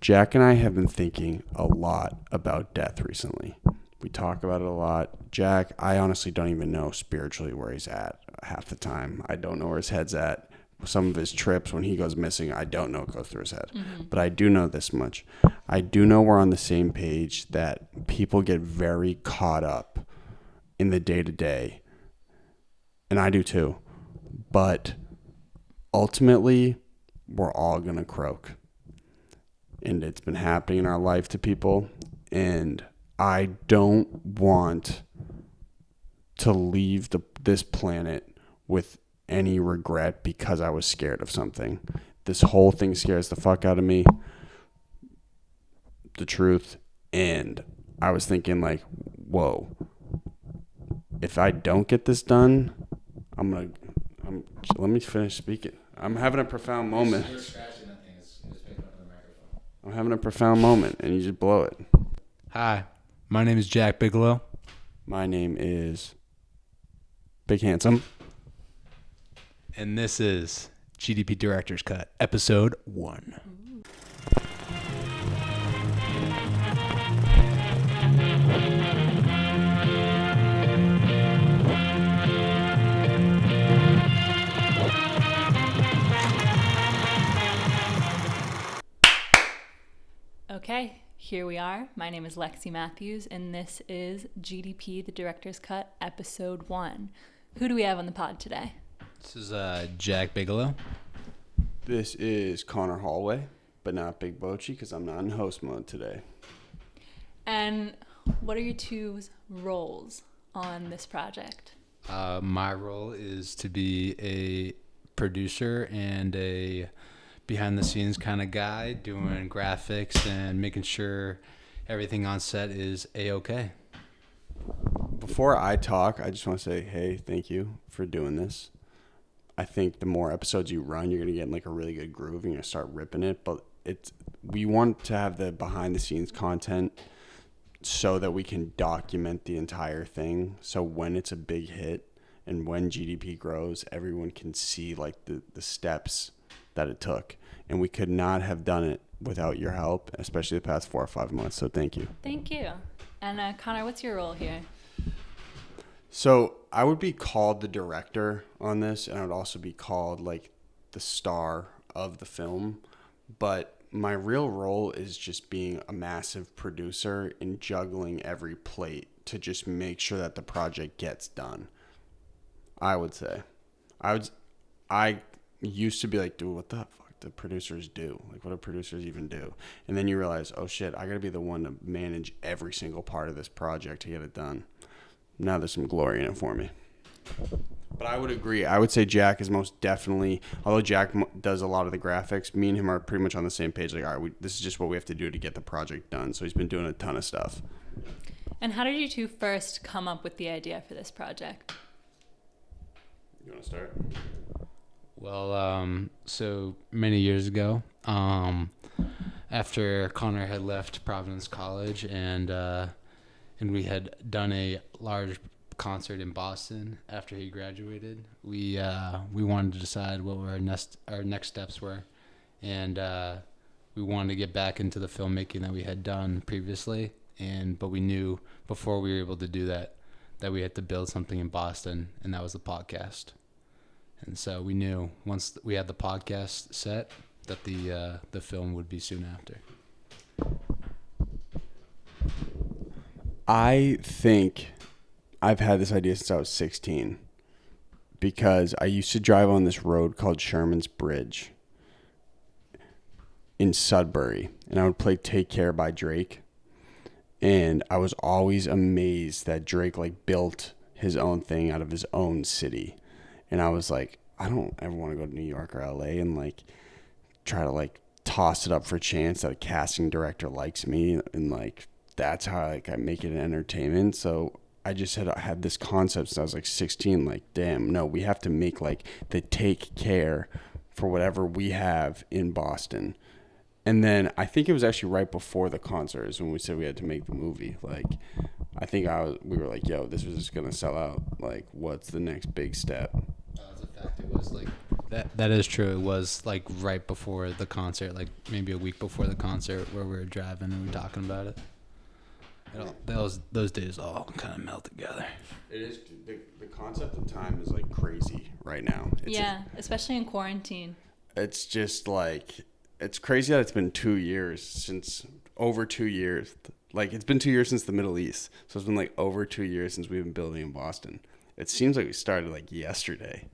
Jack and I have been thinking a lot about death recently. We talk about it a lot. Jack, I honestly don't even know spiritually where he's at half the time. I don't know where his head's at. Some of his trips, when he goes missing, I don't know what goes through his head. Mm-hmm. But I do know this much. I do know we're on the same page that people get very caught up in the day-to-day. And I do too. But ultimately, we're all going to croak. And it's been happening in our life to people. And I don't want to leave this planet with any regret because I was scared of something. This whole thing scares the fuck out of me. The truth. And I was thinking like, whoa, if I don't get this done, let me finish speaking. I'm having a profound moment. I'm having a profound moment and you just blow it. Hi, my name is Jack Bigelow. My name is Big Handsome. And this is GDP Director's Cut, Episode 1. Okay, here we are. My name is Lexi Matthews, and this is GDP, the Director's Cut, Episode 1. Who do we have on the pod today? This is Jack Bigelow. This is Conor Holway, but not Big Bochi because I'm not in host mode today. And what are your two roles on this project? My role is to be a producer and a behind-the-scenes kind of guy doing graphics and making sure everything on set is A-okay. Before I talk, I just want to say, hey, thank you for doing this. I think the more episodes you run, you're going to get in like a really good groove and you're going to start ripping it. But we want to have the behind-the-scenes content so that we can document the entire thing. So when it's a big hit and when GDP grows, everyone can see like the steps that it took. And we could not have done it without your help, especially the past 4 or 5 months. So thank you. Thank you. And Conor, what's your role here? So I would be called the director on this, and I would also be called like the star of the film. But my real role is just being a massive producer and juggling every plate to just make sure that the project gets done. I would say. I used to be like, dude, what the fuck do producers do? Like, what do producers even do? And then you realize, oh shit, I gotta be the one to manage every single part of this project to get it done. Now there's some glory in it for me. But I would agree. I would say Jack is most definitely, although Jack does a lot of the graphics, me and him are pretty much on the same page. Like, all right, this is just what we have to do to get the project done. So he's been doing a ton of stuff. And how did you two first come up with the idea for this project? You want to start? Well, so many years ago, after Conor had left Providence College and we had done a large concert in Boston after he graduated, we wanted to decide what our next steps were, and we wanted to get back into the filmmaking that we had done previously, but we knew before we were able to do that we had to build something in Boston, and that was the podcast. And so we knew once we had the podcast set that the film would be soon after. I think I've had this idea since I was 16 because I used to drive on this road called Sherman's Bridge in Sudbury, and I would play Take Care by Drake. And I was always amazed that Drake like built his own thing out of his own city. And I was like, I don't ever want to go to New York or LA and like try to like toss it up for a chance that a casting director likes me and like that's how like I make it an entertainment. So I just had this concept since I was like 16, like, damn, no, we have to make like the Take Care for whatever we have in Boston. And then I think it was actually right before the concert is when we said we had to make the movie. Like, I think we were like, yo, this was just going to sell out. Like, what's the next big step? As a fact, it was like That is true. It was like right before the concert, like maybe a week before the concert, where we were driving and we were talking about it. Those days all kind of meld together. It is the concept of time is like crazy right now. Especially in quarantine. It's just like it's crazy that it's been 2 years since over 2 years. Like it's been 2 years since the Middle East, so it's been like over 2 years since we've been building in Boston. It seems like we started like yesterday.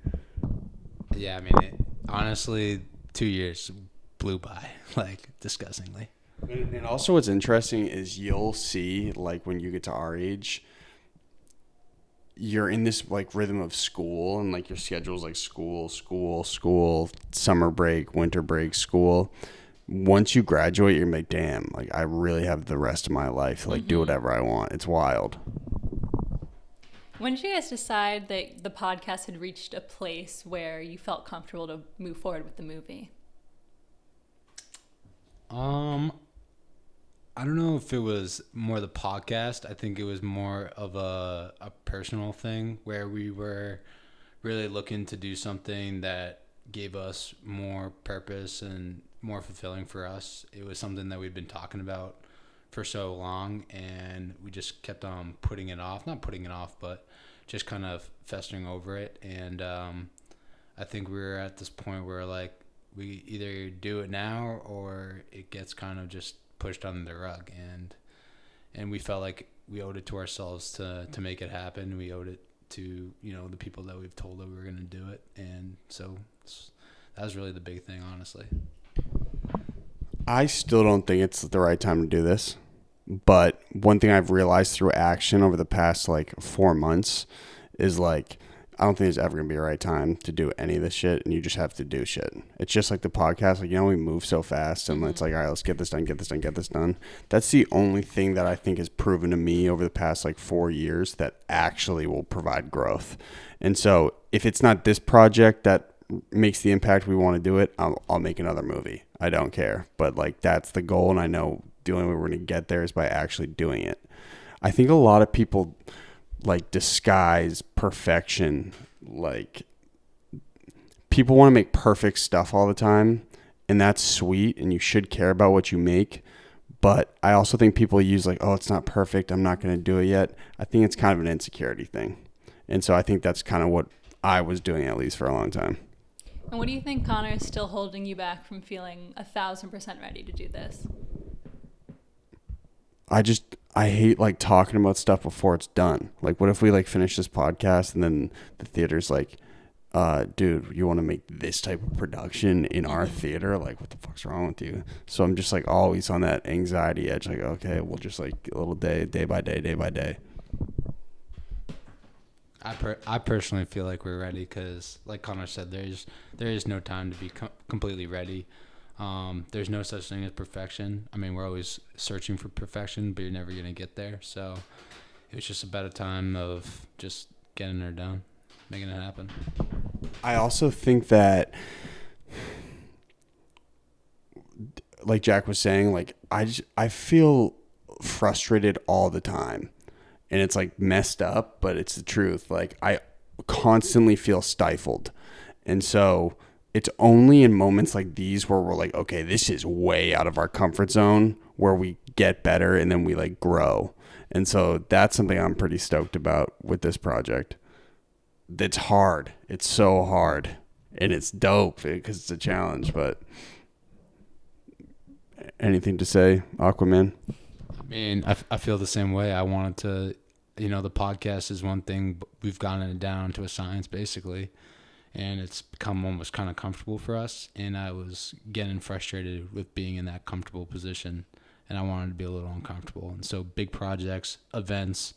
Yeah, I mean, honestly, 2 years blew by, like, disgustingly. And also what's interesting is you'll see, like, when you get to our age, you're in this, like, rhythm of school, and, like, your schedule's, like, school, summer break, winter break, school. Once you graduate, you're like, damn, like, I really have the rest of my life to, like, do whatever I want. It's wild. When did you guys decide that the podcast had reached a place where you felt comfortable to move forward with the movie? I don't know if it was more the podcast. I think it was more of a personal thing where we were really looking to do something that gave us more purpose and more fulfilling for us. It was something that we'd been talking about for so long, and we just kept on putting it off. Not putting it off, but just kind of festering over it. And I think we were at this point where, like, we either do it now or it gets kind of just pushed under the rug. And we felt like we owed it to ourselves to make it happen. We owed it to, you know, the people that we've told that we were going to do it. And so that was really the big thing, honestly. I still don't think it's the right time to do this. But one thing I've realized through action over the past, like, 4 months is, like, I don't think there's ever going to be a right time to do any of this shit, and you just have to do shit. It's just like the podcast. Like, you know, we move so fast, and it's like, all right, let's get this done. That's the only thing that I think has proven to me over the past, like, 4 years that actually will provide growth. And so if it's not this project that makes the impact we want to do it, I'll make another movie. I don't care. But, like, that's the goal, and I know the only way we're going to get there is by actually doing it. I think a lot of people, like, disguise perfection. Like, people want to make perfect stuff all the time, and that's sweet, and you should care about what you make. But I also think people use, like, oh, it's not perfect, I'm not going to do it yet. I think it's kind of an insecurity thing. And so I think that's kind of what I was doing, at least for a long time. And what do you think, Connor, is still holding you back from feeling 1,000% ready to do this? I hate, like, talking about stuff before it's done. Like, what if we, like, finish this podcast and then the theater's like, dude, you want to make this type of production in our theater? Like, what the fuck's wrong with you? So I'm just, like, always on that anxiety edge. Like, okay, we'll just, like, a little day by day. I personally feel like we're ready because, like Connor said, there is no time to be completely ready. There's no such thing as perfection. I mean, we're always searching for perfection, but you're never going to get there. So it was just about a time of just getting her done, making it happen. I also think that, like Jack was saying, like, I feel frustrated all the time. And it's, like, messed up, but it's the truth. Like, I constantly feel stifled. And so it's only in moments like these where we're like, okay, this is way out of our comfort zone, where we get better and then we, like, grow. And so that's something I'm pretty stoked about with this project. It's hard. It's so hard. And it's dope because it's a challenge. But anything to say, Aquaman? I mean, I feel the same way. I wanted to, you know, the podcast is one thing, but we've gotten it down to a science, basically. And it's become almost kind of comfortable for us. And I was getting frustrated with being in that comfortable position. And I wanted to be a little uncomfortable. And so big projects, events,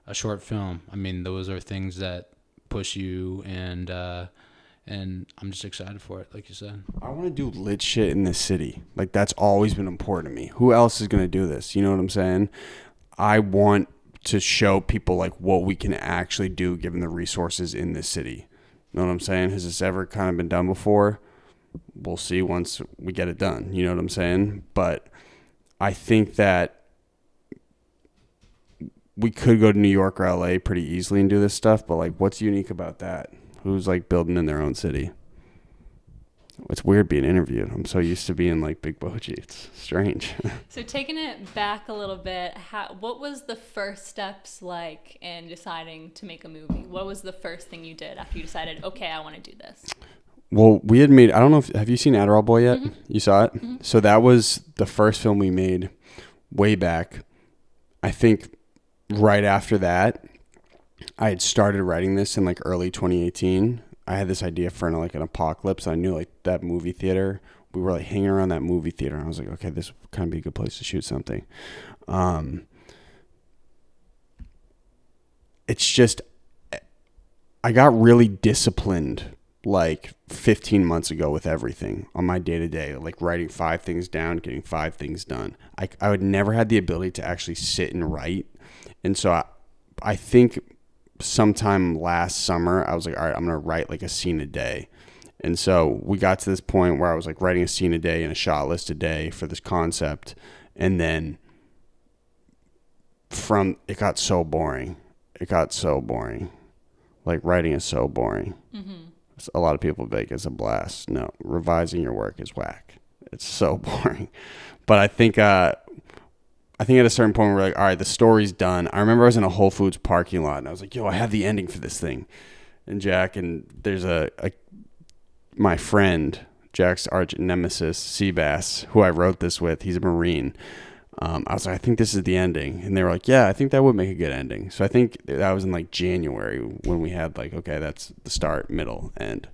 a short film. I mean, those are things that push you. And I'm just excited for it, like you said. I want to do lit shit in this city. Like, that's always been important to me. Who else is going to do this? You know what I'm saying? I want to show people, like, what we can actually do given the resources in this city. You know what I'm saying? Has this ever kind of been done before? We'll see once we get it done. You know what I'm saying? But I think that we could go to New York or LA pretty easily and do this stuff. But, like, what's unique about that? Who's, like, building in their own city? It's weird being interviewed. I'm so used to being like Big Boji. It's strange. So taking it back a little bit, what was the first steps like in deciding to make a movie? What was the first thing you did after you decided, okay, I want to do this? Well, we had made, I don't know if, have you seen Adderall Boy yet? Mm-hmm. You saw it? Mm-hmm. So that was the first film we made way back. I think right after that, I had started writing this in like early 2018. I had this idea for like an apocalypse. I knew like that movie theater. We were like hanging around that movie theater. And I was like, okay, this would kind of be a good place to shoot something. It's just, I got really disciplined like 15 months ago with everything on my day to day, like writing 5 things down, getting 5 things done. I would never had the ability to actually sit and write. And so I think sometime last summer, I was like, all right, I'm going to write like a scene a day. And so we got to this point where I was like writing a scene a day and a shot list a day for this concept. And then it got so boring. Like writing is so boring. Mm-hmm. A lot of people think it's a blast. No, revising your work is whack. It's so boring. But I think at a certain point we're like, all right, the story's done. I remember I was in a Whole Foods parking lot and I was like, yo, I have the ending for this thing. And Jack, and there's my friend, Jack's arch nemesis, Seabass, who I wrote this with. He's a Marine. I was like, I think this is the ending. And they were like, yeah, I think that would make a good ending. So I think that was in like January when we had like, okay, that's the start, middle, end.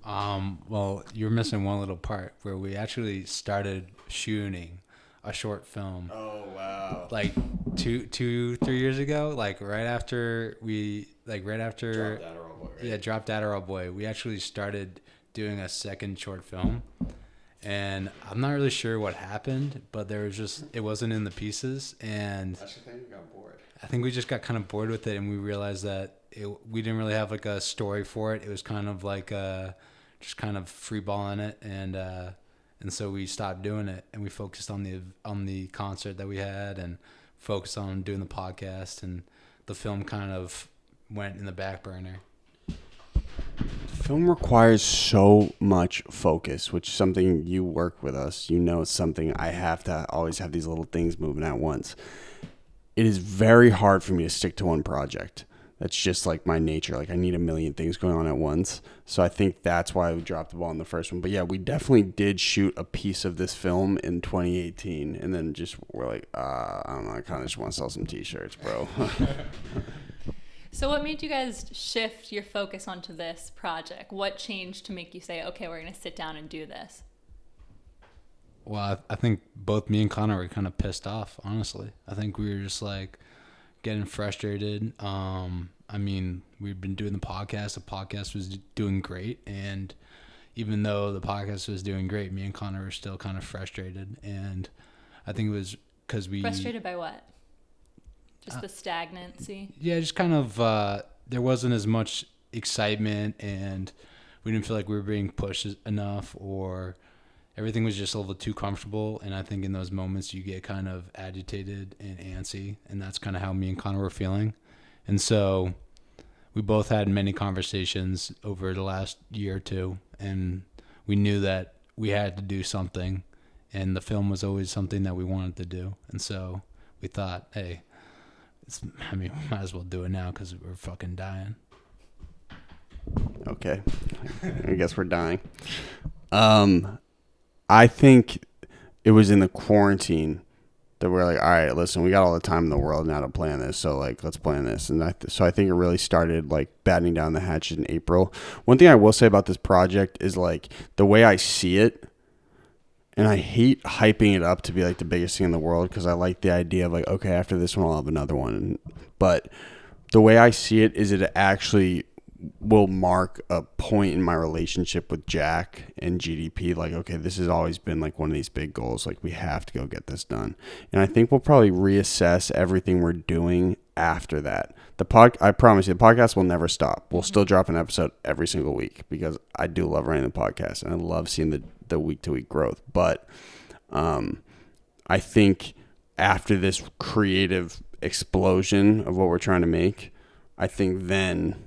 Well, you're missing one little part where we actually started shooting a short film. Oh, wow. Like 3 years ago, like right after Dropped Adderall Boy, right? Yeah, dropped Adderall Boy. We actually started doing a second short film. And I'm not really sure what happened, but it wasn't in the pieces. And I think we got bored. I think we just got kind of bored with it. And we realized that we didn't really have like a story for it. It was kind of like just kind of freeballing it. And so we stopped doing it and we focused on the concert that we had and focused on doing the podcast, and the film kind of went in the back burner. Film requires so much focus, which is something you work with us. You know, it's something I have to always have these little things moving at once. It is very hard for me to stick to one project. That's just like my nature. Like I need a million things going on at once. So I think that's why we dropped the ball in the first one. But yeah, we definitely did shoot a piece of this film in 2018. And then we're like, I don't know, I kind of just want to sell some t-shirts, bro. So what made you guys shift your focus onto this project? What changed to make you say, okay, we're going to sit down and do this? Well, I think both me and Conor were kind of pissed off, honestly. I think we were just like getting frustrated. I mean, we've been doing the podcast. The podcast was doing great. And even though the podcast was doing great, me and Conor were still kind of frustrated. And I think it was because we... Frustrated by what? Just the stagnancy? Yeah, just kind of, there wasn't as much excitement, and we didn't feel like we were being pushed enough, or everything was just a little too comfortable. And I think in those moments you get kind of agitated and antsy, and that's kind of how me and Conor were feeling. And so we both had many conversations over the last year or two, and we knew that we had to do something, and the film was always something that we wanted to do. And so we thought, hey, we might as well do it now because we're fucking dying. Okay. I guess we're dying. I think it was in the quarantine that we're like, all right, listen, we got all the time in the world now to plan this. So like, let's plan this. And so I think it really started like battening down the hatches in April. One thing I will say about this project is like the way I see it, and I hate hyping it up to be like the biggest thing in the world, because I like the idea of like, okay, after this one, I'll have another one. But the way I see it is it actually will mark a point in my relationship with Jack and GDP. Like, okay, this has always been like one of these big goals. Like, we have to go get this done. And I think we'll probably reassess everything we're doing after that. I promise you, the podcast will never stop. We'll still drop an episode every single week because I do love running the podcast and I love seeing the week-to-week growth. But I think after this creative explosion of what we're trying to make, I think then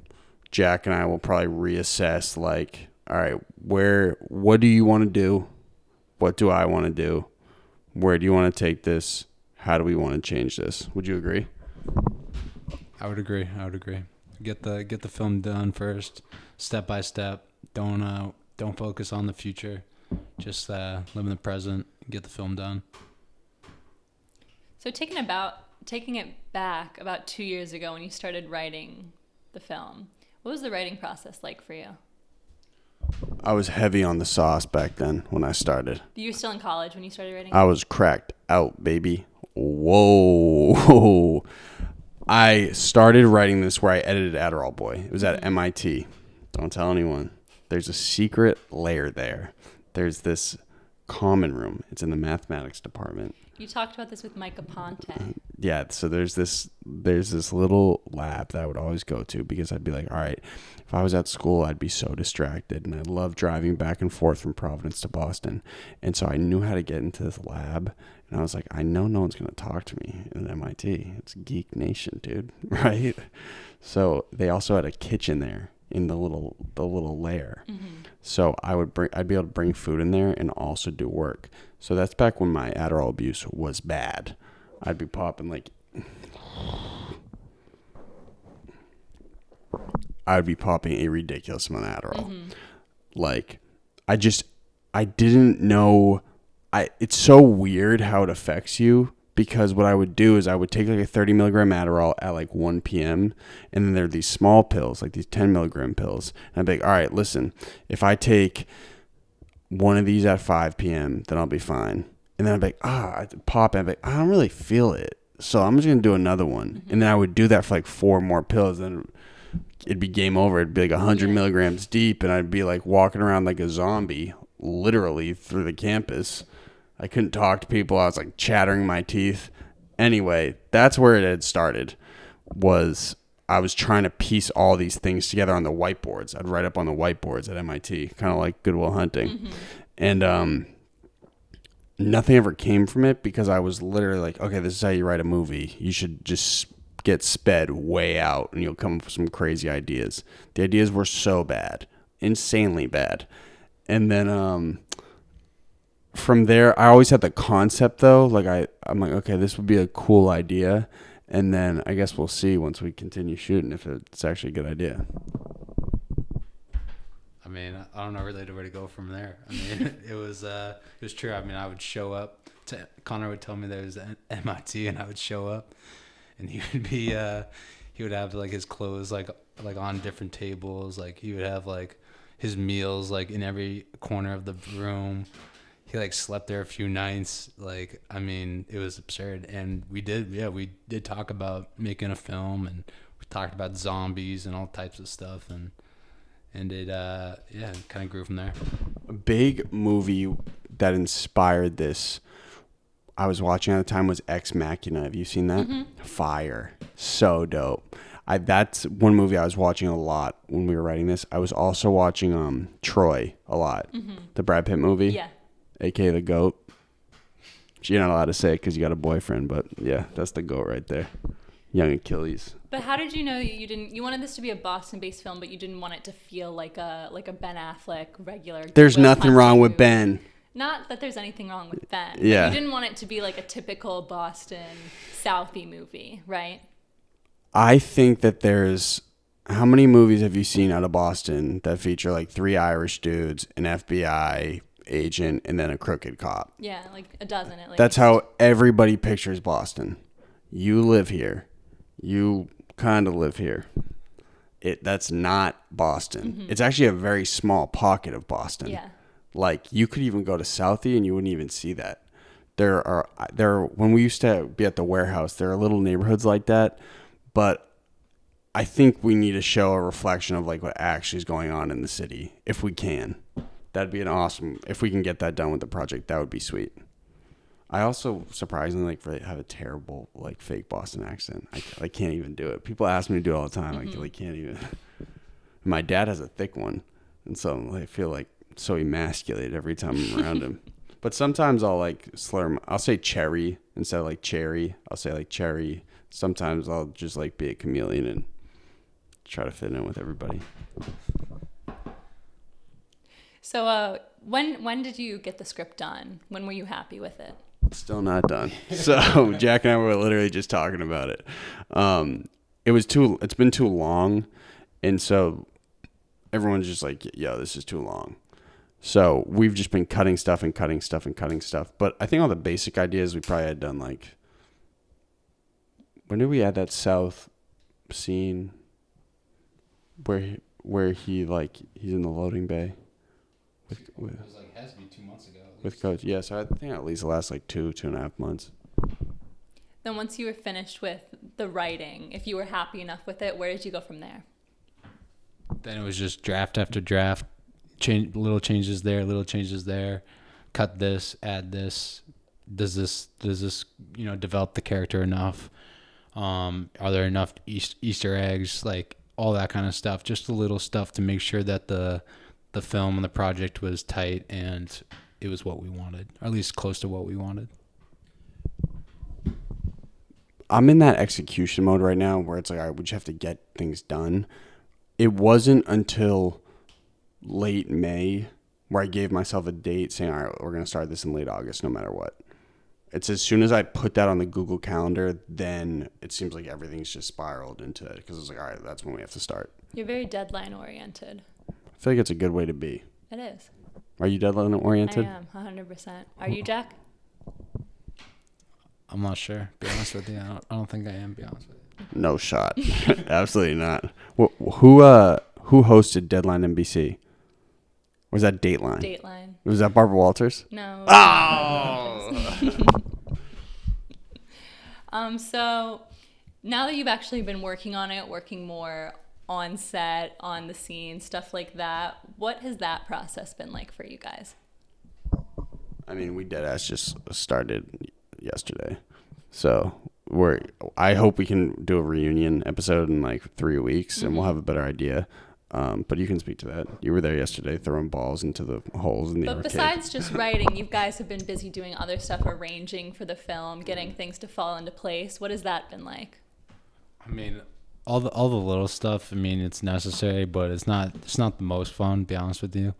Jack and I will probably reassess, like, all right, what do you want to do? What do I want to do? Where do you want to take this? How do we want to change this? Would you agree? I would agree. Get the film done first, step by step. Don't focus on the future. Just live in the present. Get the film done. So taking it back about 2 years ago when you started writing the film, what was the writing process like for you? I was heavy on the sauce back then when I started. You were still in college when you started writing? I was cracked out, baby. Whoa. I started writing this where I edited Adderall Boy. It was at MIT. Don't tell anyone. There's a secret layer there. There's this common room. It's in the mathematics department. You talked about this with Micah Ponte. Yeah, so there's this little lab that I would always go to because I'd be like, all right, if I was at school, I'd be so distracted, and I love driving back and forth from Providence to Boston. And so I knew how to get into this lab, and I was like, I know no one's going to talk to me at MIT. It's Geek Nation, dude, right? So they also had a kitchen there in the little lair. Mm-hmm. So I'd be able to bring food in there and also do work. So that's back when my Adderall abuse was bad. I'd be popping like I'd be popping a ridiculous amount of Adderall. Mm-hmm. Like I didn't know. It's so weird how it affects you, because what I would do is I would take like a 30 milligram Adderall at like 1 p.m. and then there are these small pills, like these 10 milligram pills. And I'd be like, all right, listen, if I take one of these at 5 p.m., then I'll be fine. And then I'd be like, I'd pop it. I'd be like, I don't really feel it, so I'm just going to do another one. Mm-hmm. And then I would do that for like 4 more pills. Then it'd be game over. It'd be like 100 milligrams deep, and I'd be like walking around like a zombie, literally through the campus. I couldn't talk to people. I was like chattering my teeth. Anyway, that's where it had started. I was trying to piece all these things together on the whiteboards. I'd write up on the whiteboards at MIT, kind of like Good Will Hunting. Mm-hmm. And nothing ever came from it, because I was literally like, okay, this is how you write a movie. You should just get sped way out and you'll come up with some crazy ideas. The ideas were so bad, insanely bad. And then from there, I always had the concept though. Like I'm like, okay, this would be a cool idea. And then I guess we'll see once we continue shooting if it's actually a good idea. I mean, I don't know really where to go from there. I mean, it was true. I mean, I would show up. Conor would tell me there was an MIT, and I would show up, and he would have like his clothes like on different tables. Like he would have like his meals like in every corner of the room. He like slept there a few nights. Like, I mean, it was absurd. And we did talk about making a film, and we talked about zombies and all types of stuff, and it kind of grew from there. A big movie that inspired this I was watching at the time was Ex Machina. Have you seen that? Mm-hmm. Fire. So dope. That's one movie I was watching a lot when we were writing this. I was also watching Troy a lot. Mm-hmm. The Brad Pitt movie. Yeah. AKA the GOAT. You're not allowed to say it because you got a boyfriend, but yeah, that's the GOAT right there. Young Achilles. But how did you know you wanted this to be a Boston-based film, but you didn't want it to feel like a Ben Affleck regular? There's nothing wrong with Ben. Not that there's anything wrong with Ben. Yeah. You didn't want it to be like a typical Boston Southie movie, right? I think that how many movies have you seen out of Boston that feature like 3 Irish dudes, an FBI agent, and then a crooked cop? Yeah, like a dozen at least. That's how everybody pictures Boston. You live here. You kind of live here. That's not Boston. Mm-hmm. It's actually a very small pocket of Boston. Yeah. Like you could even go to Southie and you wouldn't even see that. There are when we used to be at the warehouse, there are little neighborhoods like that, but I think we need to show a reflection of like what actually is going on in the city if we can. That'd be if we can get that done with the project, that would be sweet. I also surprisingly have a terrible like fake Boston accent. I can't even do it. People ask me to do it all the time. Mm-hmm. I can't even. My dad has a thick one, and so I feel like so emasculated every time I'm around him. But sometimes I'll like slur. I'll say cherry instead of like cherry. I'll say like cherry. Sometimes I'll just like be a chameleon and try to fit in with everybody. So when did you get the script done? When were you happy with it? Still not done. So Jack and I were literally just talking about it. It's been too long, and so everyone's just like, yo, this is too long. So we've just been cutting stuff. But I think all the basic ideas we probably had done, like, when did we add that South scene where he like he's in the loading bay with It was like, has to be 2 months ago. with Coach? Yeah, so I think at least the last like 2.5 months. Then once you were finished with the writing, if you were happy enough with it, where did you go from there? Then it was just draft after draft, little changes there, cut this, add this. Does this develop the character enough? Are there enough Easter eggs, like all that kind of stuff? Just the little stuff to make sure that the film and the project was tight and it was what we wanted, or at least close to what we wanted. I'm in that execution mode right now where it's like, all right, we just have to get things done. It wasn't until late May where I gave myself a date saying, all right, we're going to start this in late August no matter what. It's as soon as I put that on the Google Calendar, then it seems like everything's just spiraled into it because it's like, all right, that's when we have to start. You're very deadline oriented. I feel like it's a good way to be. It is. Are you deadline oriented? I am, 100%. Are you, Jack? I'm not sure. Be honest with you, I don't think I am. Be honest with you. No shot. Absolutely not. Who hosted Deadline NBC? Was that Dateline? Dateline. Was that Barbara Walters? No. Oh! So now that you've actually been working on it, working more on set, on the scene, stuff like that, what has that process been like for you guys? I mean, we deadass just started yesterday. So I hope we can do a reunion episode in like 3 weeks and we'll have a better idea. But you can speak to that. You were there yesterday throwing balls into the holes in the arcade. But besides just writing, you guys have been busy doing other stuff, arranging for the film, getting things to fall into place. What has that been like? I mean, all the little stuff. I mean, it's necessary, but it's not the most fun. To be honest with you,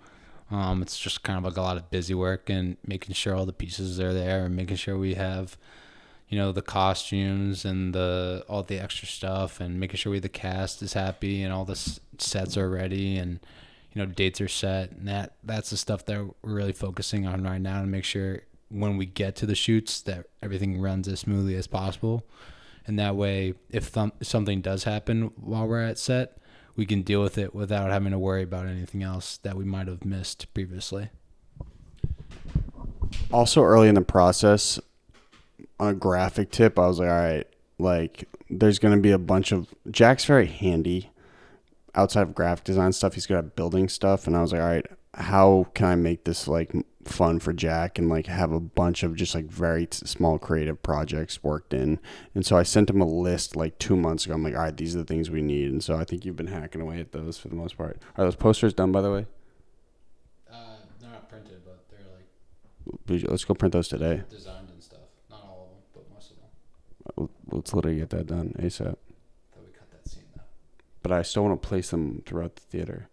it's just kind of like a lot of busy work and making sure all the pieces are there and making sure we have, the costumes and all the extra stuff and making sure the cast is happy and all the sets are ready and dates are set, and that's the stuff that we're really focusing on right now to make sure when we get to the shoots that everything runs as smoothly as possible. And that way, if something does happen while we're at set, we can deal with it without having to worry about anything else that we might have missed previously. Also, early in the process, on a graphic tip, I was like, all right, like, there's going to be a bunch of... Jack's very handy. Outside of graphic design stuff, he's good at building stuff. And I was like, all right, how can I make this, like, fun for Jack and, like, have a bunch of just, like, very small creative projects worked in? And so I sent him a list, like, 2 months ago. I'm like, all right, these are the things we need. And so I think you've been hacking away at those for the most part. Are those posters done, by the way? They're not printed, but they're, like, Let's go print those today. designed and stuff. Not all of them, but most of them. Let's literally get that done ASAP. Thought we cut that scene, though. But I still want to place them throughout the theater.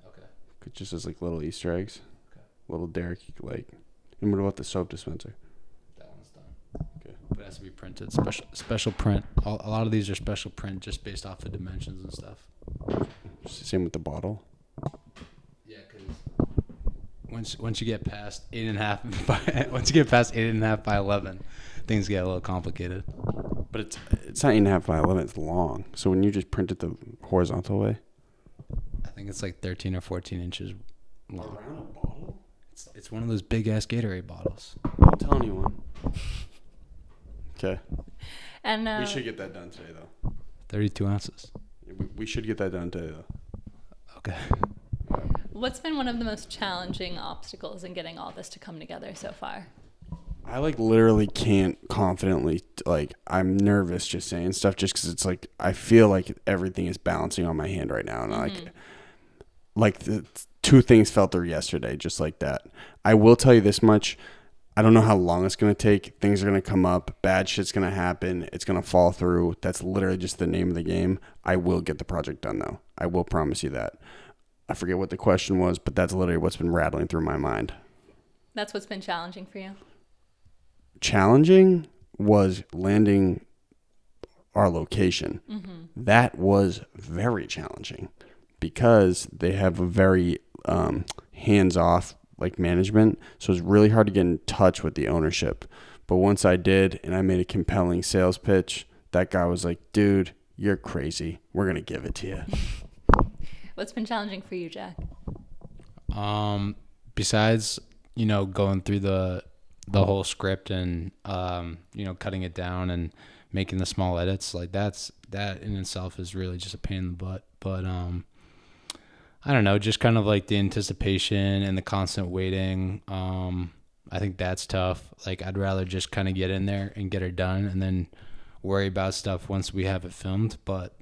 Okay. Just as, like, little Easter eggs. Okay. Little Derek, like... And what about the soap dispenser? That one's done. Okay. But it has to be printed. Special print. A lot of these are special print just based off of dimensions and stuff. Same with the bottle. Yeah, because once you get past 8.5 by 11, things get a little complicated. But it's not 8.5 by 11. It's long. So when you just print it the horizontal way, I think it's like 13 or 14 inches long. around a bottle. It's one of those big ass Gatorade bottles. Don't tell anyone. Okay. And We should get that done today, though. 32 ounces. We should get that done today, though. Okay. what's been one of the most challenging obstacles in getting all this to come together so far? I like literally can't confidently, like, I'm nervous just saying stuff just because it's like I feel like everything is balancing on my hand right now, and like the two things fell through yesterday just like that. I will tell you this much: I don't know how long it's going to take. Things are going to come up. Bad shit's going to happen. It's going to fall through. That's literally just the name of the game. I will get the project done, though. I will promise you that. I forget what the question was, but that's literally what's been rattling through my mind. That's what's been challenging for you? Challenging was landing our location. That was very challenging because they have a very hands-off like management, so it's really hard to get in touch with the ownership. But once I did and I made a compelling sales pitch, that guy was like, dude, you're crazy, we're gonna give it to you. What's been challenging for you, Jack? Besides going through the whole script and cutting it down and making the small edits, like that in itself is really just a pain in the butt. But I don't know, just kind of like the anticipation and the constant waiting. I think that's tough. Like I'd rather just kind of get in there and get it done and then worry about stuff once we have it filmed. But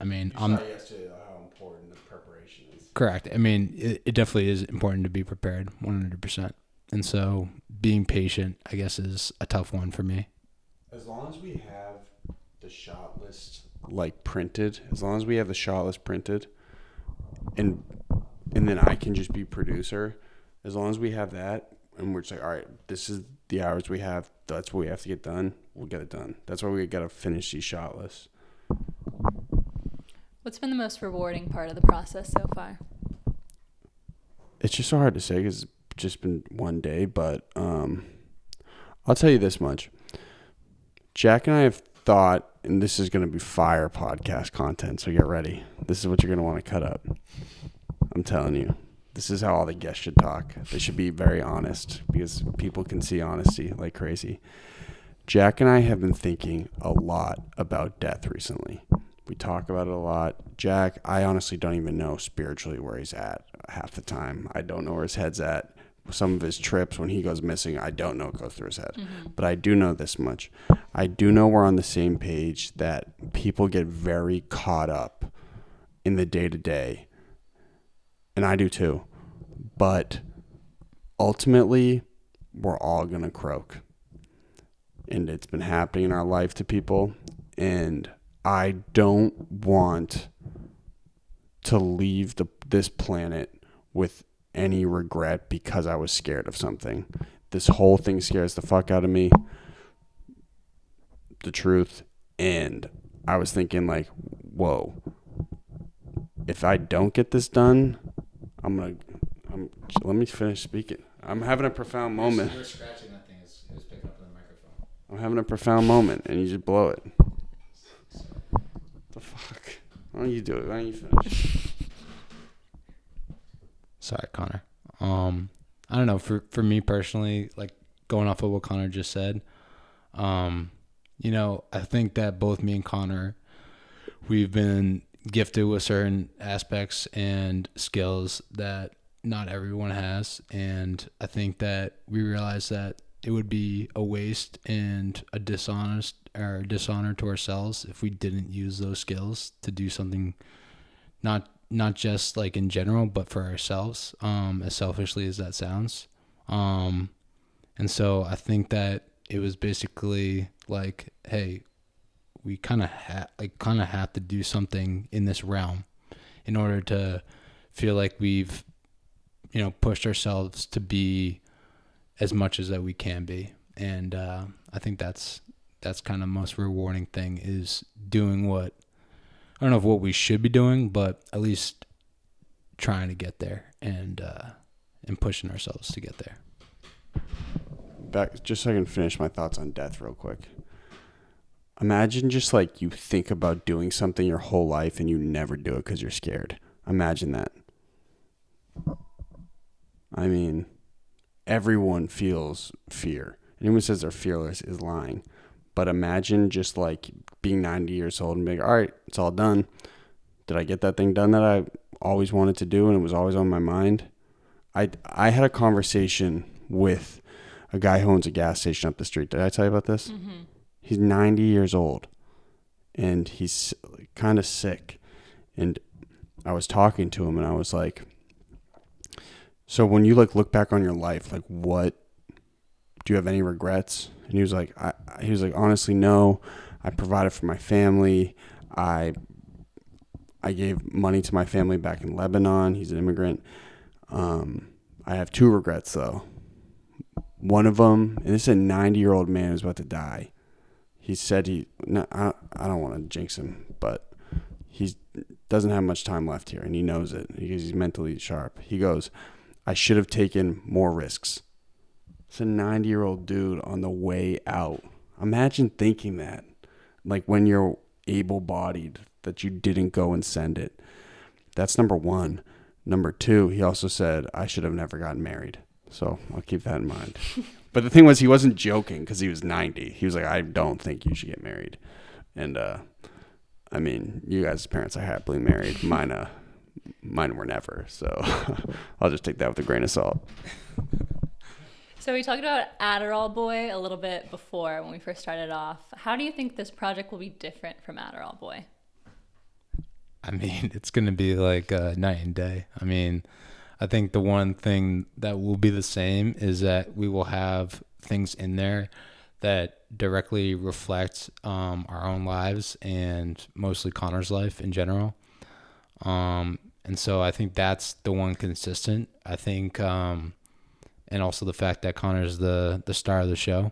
I mean, you saw yesterday how important the preparation is. Correct. I mean, it definitely is important to be prepared 100%. And so being patient, I guess, is a tough one for me. As long as we have the shot list like printed, and then I can just be producer, as long as we have that and we're just like, all right, this is the hours we have, that's what we have to get done, we'll get it done. That's why we got to finish these shot lists. What's been the most rewarding part of the process so far? It's just so hard to say because it's just been one day, but I'll tell you this much. Jack and I have thought, and this is going to be fire podcast content, so get ready. This is what you're going to want to cut up. I'm telling you. This is how all the guests should talk. They should be very honest because people can see honesty like crazy. Jack and I have been thinking a lot about death recently. We talk about it a lot. Jack, I honestly don't even know spiritually where he's at half the time. I don't know where his head's at. Some of his trips, when he goes missing, I don't know what goes through his head. But I do know this much. I do know we're on the same page that people get very caught up in the day-to-day. And I do too. But ultimately, we're all going to croak. And it's been happening in our life to people. And I don't want to leave this planet with any regret because I was scared of something. This whole thing scares the fuck out of me. The truth. And I was thinking like, whoa, if I don't get this done, let me finish speaking. I'm having a profound moment. You were scratching that thing. It was picking up on the microphone. I'm having a profound moment and you just blow it. What the fuck? Why don't you do it? Why don't you finish? Sorry, Connor. I don't know. For me personally, like going off of what Connor just said, I think that both me and Connor, we've been gifted with certain aspects and skills that not everyone has. And I think that we realize that it would be a waste and a dishonor to ourselves if we didn't use those skills to do something not just like in general, but for ourselves, as selfishly as that sounds. And so I think that it was basically like, hey, we kind of have to do something in this realm in order to feel like we've, pushed ourselves to be as much as that we can be. And I think that's kind of most rewarding thing is doing what, I don't know if what we should be doing, but at least trying to get there and pushing ourselves to get there. Back, just so I can finish my thoughts on death real quick. Imagine just like you think about doing something your whole life and you never do it because you're scared. Imagine that. I mean, everyone feels fear. Anyone who says they're fearless is lying. But imagine just like being 90 years old and being, all right, it's all done. Did I get that thing done that I always wanted to do and it was always on my mind? I had a conversation with a guy who owns a gas station up the street. Did I tell you about this? Mm-hmm. He's 90 years old and he's kind of sick. And I was talking to him and I was like, so when you like look back on your life, like what do you have any regrets? And he was like, honestly, no. I provided for my family. I gave money to my family back in Lebanon. He's an immigrant. I have 2 regrets, though. One of them, and this is a 90-year-old man who's about to die. He said I don't want to jinx him, but he doesn't have much time left here, and he knows it because he's mentally sharp. He goes, I should have taken more risks. It's a 90-year-old dude on the way out. Imagine thinking that. Like when you're able-bodied, that you didn't go and send it. That's number 1. Number 2, he also said, I should have never gotten married. So I'll keep that in mind. But the thing was, he wasn't joking because he was 90. He was like, I don't think you should get married. And, I mean, you guys' parents are happily married. Mine were never. So I'll just take that with a grain of salt. So we talked about Adderall Boy a little bit before when we first started off. How do you think this project will be different from Adderall Boy? I mean, it's going to be like night and day. I mean, I think the one thing that will be the same is that we will have things in there that directly reflect our own lives and mostly Conor's life in general. And so I think that's the one consistent. I think, and also the fact that Conor's the star of the show.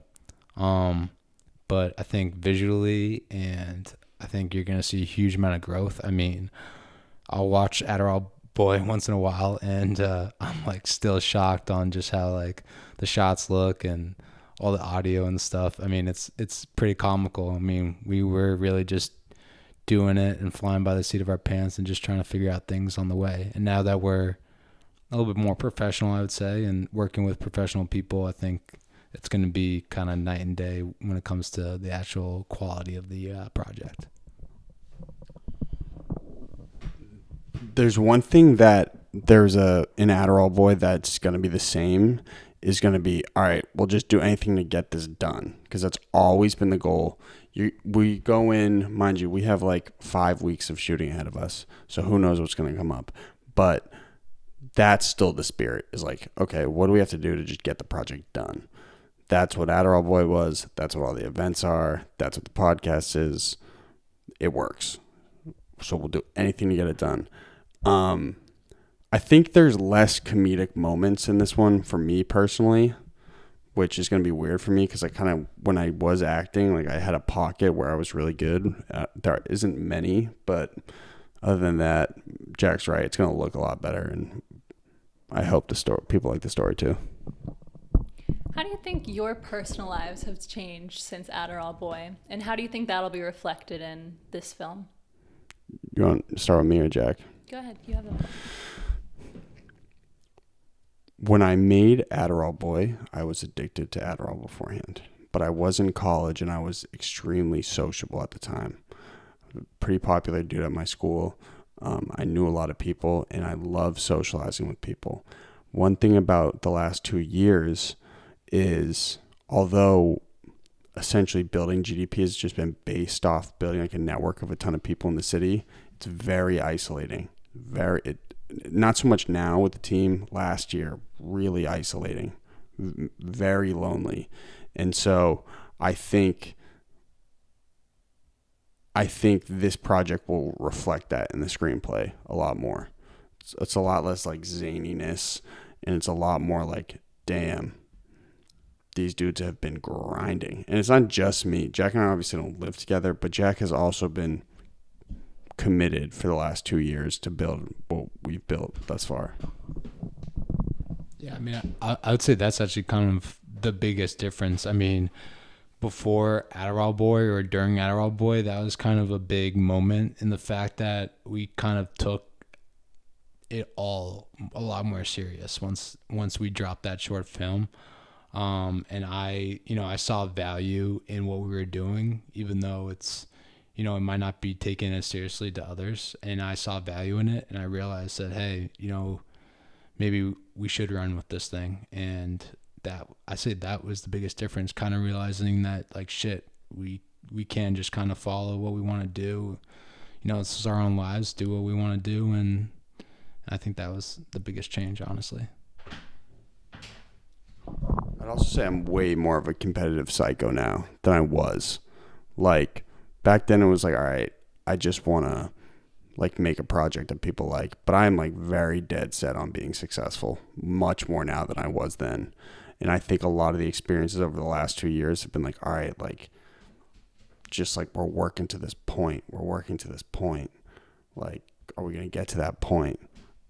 But I think visually, and I think you're going to see a huge amount of growth. I mean, I'll watch Adderall Boy once in a while, and I'm like still shocked on just how like the shots look and all the audio and stuff. I mean, it's pretty comical. I mean, we were really just doing it and flying by the seat of our pants and just trying to figure out things on the way. And now that we're a little bit more professional, I would say, and working with professional people, I think it's going to be kind of night and day when it comes to the actual quality of the project. There's one thing that there's an Adderall Boy that's going to be the same is going to be, all right, we'll just do anything to get this done because that's always been the goal. We go in, mind you, we have like 5 weeks of shooting ahead of us, so who knows what's going to come up. But that's still the spirit is like, okay, what do we have to do to just get the project done? That's what Adderall Boy was. That's what all the events are. That's what the podcast is. It works. So we'll do anything to get it done. I think there's less comedic moments in this one for me personally, which is going to be weird for me because I kind of, when I was acting, like I had a pocket where I was really good. There isn't many, but other than that, Jack's right. It's going to look a lot better, and I hope people like the story too. How do you think your personal lives have changed since Adderall Boy, and how do you think that'll be reflected in this film? You want to start with me or Jack? Go ahead. You have the one. When I made Adderall Boy, I was addicted to Adderall beforehand, but I was in college and I was extremely sociable at the time. Pretty popular dude at my school. I knew a lot of people and I love socializing with people. One thing about the last 2 years is, although essentially building GDP has just been based off building like a network of a ton of people in the city, it's very isolating. Not so much now with the team. Last year, really isolating, very lonely. And so I think this project will reflect that in the screenplay a lot more. It's a lot less like zaniness, and it's a lot more like, damn, these dudes have been grinding. And it's not just me. Jack and I obviously don't live together, but Jack has also been committed for the last 2 years to build what we've built thus far. Yeah, I mean, I would say that's actually kind of the biggest difference. I mean, before Adderall Boy or during Adderall Boy, that was kind of a big moment in the fact that we kind of took it all a lot more serious once we dropped that short film. And I saw value in what we were doing, even though it's, it might not be taken as seriously to others. And I saw value in it, and I realized that, hey, maybe we should run with this thing. And that was the biggest difference, kind of realizing that, like, shit, we can just kind of follow what we want to do. This is our own lives, do what we want to do. And I think that was the biggest change, honestly. I I'd also say I'm way more of a competitive psycho now than I was. Like, back then it was like, all right, I just want to, like, make a project that people like. But I'm, like, very dead set on being successful, much more now than I was then. And I think a lot of the experiences over the last 2 years have been like, all right, like, just like we're working to this point. We're working to this point. Like, are we going to get to that point?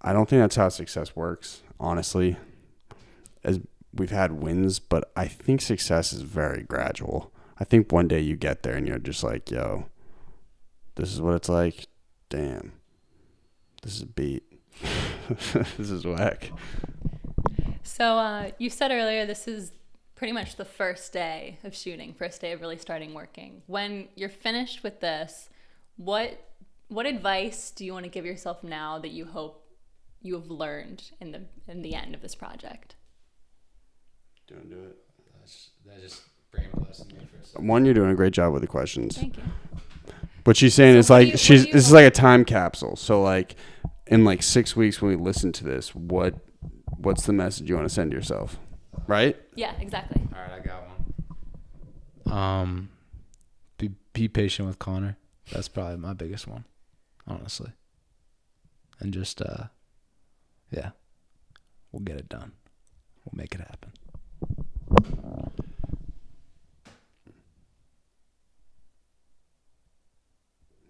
I don't think that's how success works, honestly. As we've had wins, but I think success is very gradual. I think one day you get there and you're just like, yo, this is what it's like. Damn, this is a beat. This is whack. So you said earlier this is pretty much the first day of shooting, first day of really starting working. When you're finished with this, what advice do you want to give yourself now that you hope you have learned in the end of this project? Do it. That just brain blasted me for a second. One, you're doing a great job with the questions. Thank you. What she's saying is So like this is like a time capsule. So like in like 6 weeks when we listen to this, what's the message you want to send yourself? Right? Yeah, exactly. All right, I got one. Be patient with Conor. That's probably my biggest one, honestly. And just yeah, we'll get it done. We'll make it happen.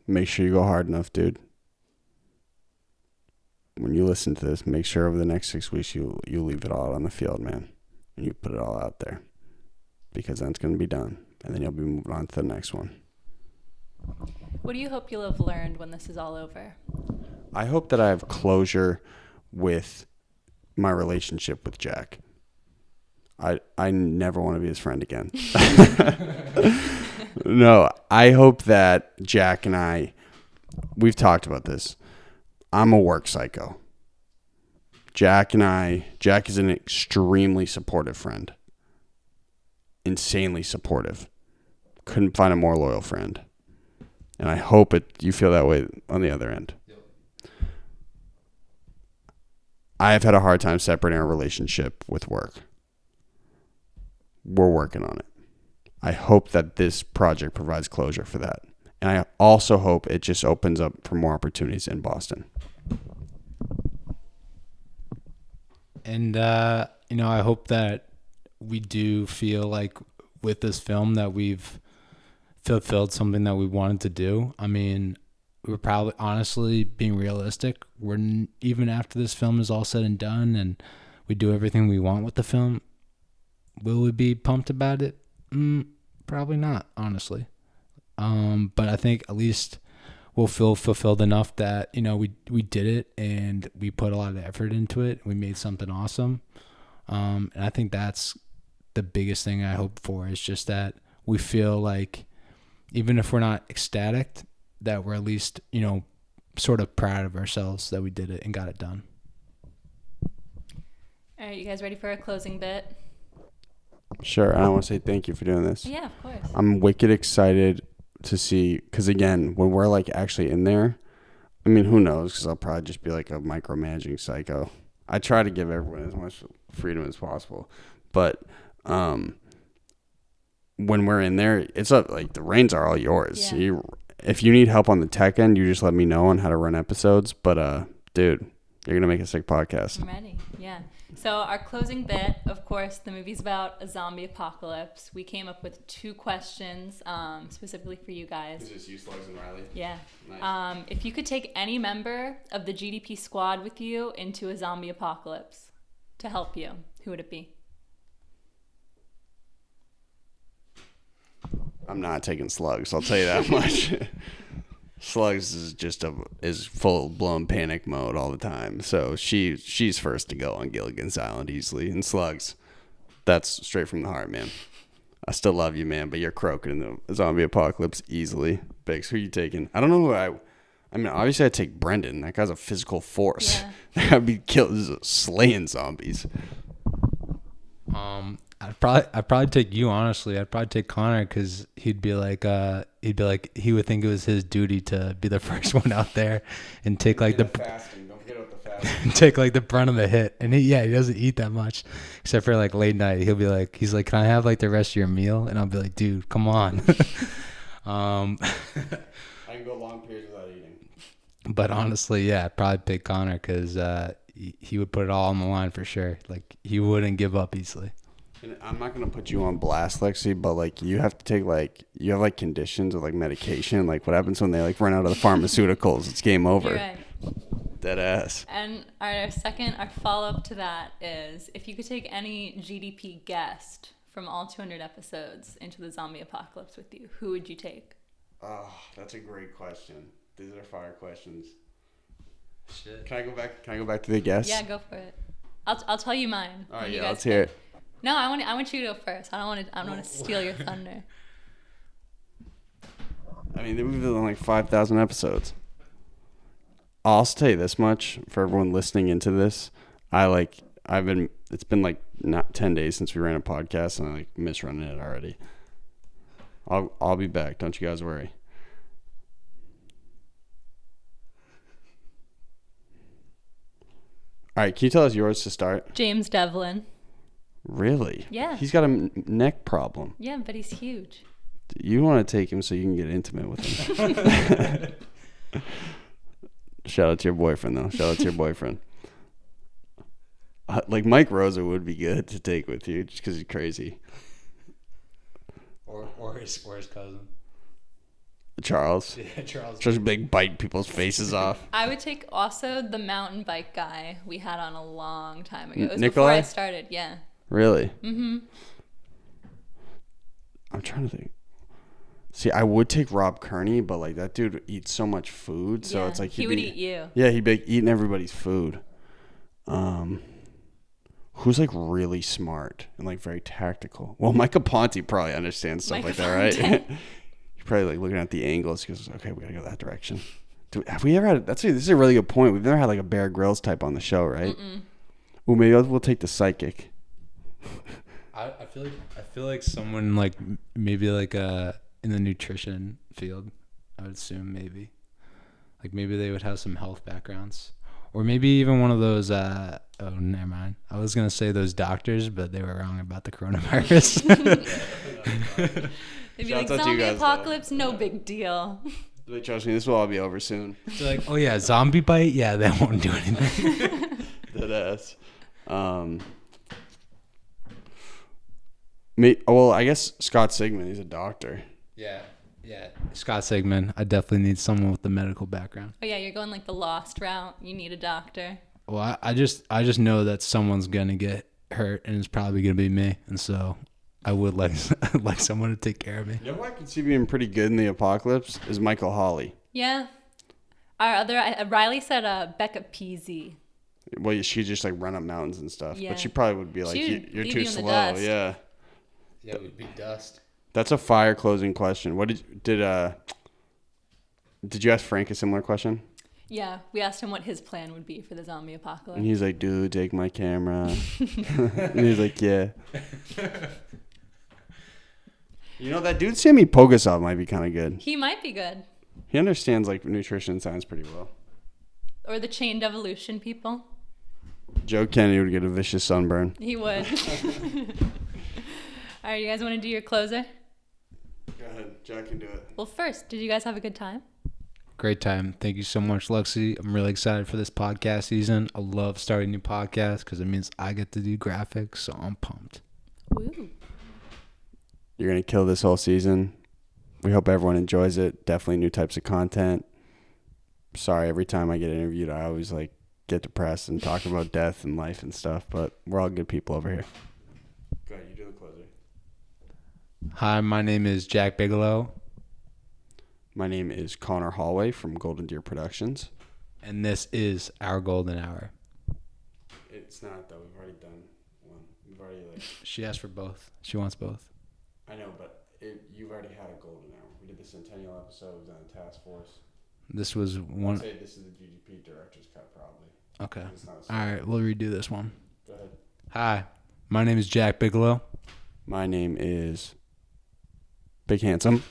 Make sure you go hard enough, dude. When you listen to this, make sure over the next 6 weeks you leave it all on the field, man. And you put it all out there. Because then it's going to be done. And then you'll be moving on to the next one. What do you hope you'll have learned when this is all over? I hope that I have closure with my relationship with Jack. I never want to be his friend again. No, I hope that Jack and we've talked about this. I'm a work psycho. Jack is an extremely supportive friend. Insanely supportive. Couldn't find a more loyal friend. And I hope you feel that way on the other end. Yep. I have had a hard time separating our relationship with work. We're working on it. I hope that this project provides closure for that. And I also hope it just opens up for more opportunities in Boston. And, I hope that we do feel like with this film that we've fulfilled something that we wanted to do. I mean, we're probably, honestly, being realistic, even after this film is all said and done and we do everything we want with the film, will we be pumped about it? Probably not, honestly. But I think at least we'll feel fulfilled enough that, we did it and we put a lot of effort into it. We made something awesome. And I think that's the biggest thing I hope for, is just that we feel like even if we're not ecstatic, that we're at least, sort of proud of ourselves that we did it and got it done. All right, you guys ready for a closing bit? Sure. I want to say thank you for doing this. Yeah, of course. I'm wicked excited to see, because again, when we're like actually in there, I mean, who knows? Because I'll probably just be like a micromanaging psycho. I try to give everyone as much freedom as possible, but when we're in there, it's like the reins are all yours. Yeah. If you need help on the tech end, you just let me know on how to run episodes. But dude, you're gonna make a sick podcast. I'm ready. Yeah. So our closing bit, of course, the movie's about a zombie apocalypse. We came up with 2 questions specifically for you guys. Is this you, Slugs, and Riley? Yeah. Nice. If you could take any member of the GDP squad with you into a zombie apocalypse to help you, who would it be? I'm not taking Slugs. I'll tell you that much. Slugs is full blown panic mode all the time. So she's first to go on Gilligan's Island easily. And Slugs, that's straight from the heart, man. I still love you, man, but you're croaking in the zombie apocalypse easily. Biggs, who are you taking? I don't know who I mean, obviously I'd take Brendan. That guy's a physical force. Yeah. I'd be slaying zombies. I'd probably take you, honestly. I'd probably take Conor, because he would think it was his duty to be the first one out there and take like the fasting. Don't forget about the take like the brunt of the hit. And he doesn't eat that much, except for like late night. He's like, can I have like the rest of your meal? And I'll be like, dude, come on. I can go long periods without eating. But honestly, yeah, I'd probably pick Conor because he would put it all on the line for sure. Like he wouldn't give up easily. And I'm not gonna put you on blast, Lexi, but like you have to take you have like conditions with like medication. Like what happens when they like run out of the pharmaceuticals? It's game over. You're right. Dead ass. And our follow-up to that is, if you could take any GDP guest from all 200 episodes into the zombie apocalypse with you, who would you take? Oh, that's a great question. These are fire questions. Shit. Can I go back? Can I go back to the guests? Yeah, go for it. I'll tell you mine. All right, you yeah, guys let's hear it. No, I want you to go first. I don't want to steal your thunder. I mean, we've done like 5,000 episodes. I'll tell you this much for everyone listening into this. It's been like not 10 days since we ran a podcast, and I like miss running it already. I'll be back. Don't you guys worry. All right, can you tell us yours to start? James Devlin. Really? Yeah. He's got a neck problem. Yeah, but he's huge. You want to take him so you can get intimate with him. Shout out to your boyfriend, though. Shout out to your boyfriend. Like Mike Rosa would be good to take with you just because he's crazy. Or his cousin. Charles. Yeah, Charles. Just big bite people's faces off. I would take also the mountain bike guy we had on a long time ago. It was Nikolai? before I started, yeah. Really? Mm-hmm. I'm trying to think. See, I would take Rob Kearney, but like that dude eats so much food, so Yeah, it's like he would eat you. Yeah, he'd be like, eating everybody's food. Who's like really smart and like very tactical? Well, Micah Ponte probably understands stuff Micah like that, right? Ponte. He's probably like looking at the angles. He goes, "Okay, we gotta go that direction." Have we ever had? This is a really good point. We've never had like a Bear Grylls type on the show, right? Ooh, maybe we'll take the psychic. I feel like someone like maybe like in the nutrition field. I would assume maybe they would have some health backgrounds, or maybe even one of those. Oh, never mind. I was gonna say those doctors, but they were wrong about the coronavirus. They'd be Shouts like, out to you zombie guys, apocalypse, no big deal. But trust me, this will all be over soon. They're like, oh yeah, zombie bite. Yeah, that won't do anything. Dead ass. Well, I guess Scott Sigmund. He's a doctor. Yeah. Scott Sigmund. I definitely need someone with the medical background. Oh yeah, you're going like the lost route. You need a doctor. Well, I just know that someone's gonna get hurt, and it's probably gonna be me, and so I would like like someone to take care of me. You know who I could see being pretty good in the apocalypse is Michael Hawley. Yeah. Our other Riley said Becca Peasy. Well, she just like run up mountains and stuff, Yeah. but she probably would be like, She would "You're leave too you in the slow." dust. Yeah. Yeah, it would be dust. That's a fire closing question. What did you ask Frank a similar question? Yeah, we asked him what his plan would be for the zombie apocalypse. And he's like, "Dude, take my camera." And he's like, "Yeah." You know, that dude Sammy Pogasov might be kind of good. He might be good. He understands like nutrition and science pretty well. Or the chained evolution people. Joe Kennedy would get a vicious sunburn. He would. All right, you guys want to do your closer? Go ahead, Jack can do it. Well, first, did you guys have a good time? Great time. Thank you so much, Lexi. I'm really excited for this podcast season. I love starting new podcasts because it means I get to do graphics, so I'm pumped. Woo. You're going to kill this whole season. We hope everyone enjoys it. Definitely new types of content. Sorry, every time I get interviewed, I always like get depressed and talk about death and life and stuff, but we're all good people over here. Go ahead, you do the closer. Hi, my name is Jack Bigelow, My name is Connor Holway from Golden Deer Productions. and this is our golden hour. It's not, though. We've already done one. We've already, like... She asked for both. She wants both. I know, but you've already had a golden hour. We did the Centennial episode. We've done a task force. This was one. I'd say this is the GDP director's cut, probably. Okay. It's not All right, we'll redo this one. Go ahead. Hi, my name is Jack Bigelow, My name is Big Handsome.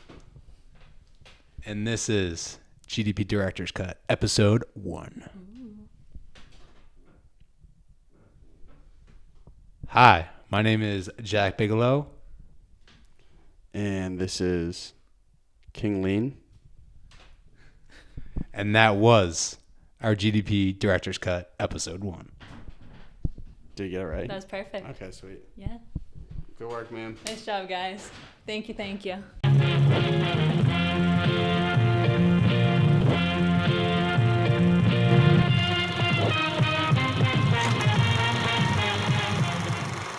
and this is GDP Director's Cut, Episode 1. Hi, my name is Jack Bigelow. And this is King Lean. And that was our GDP Director's Cut, Episode 1. Did you get it right? That was perfect. Okay, sweet. Yeah. Good work, man. Nice job, guys. Thank you.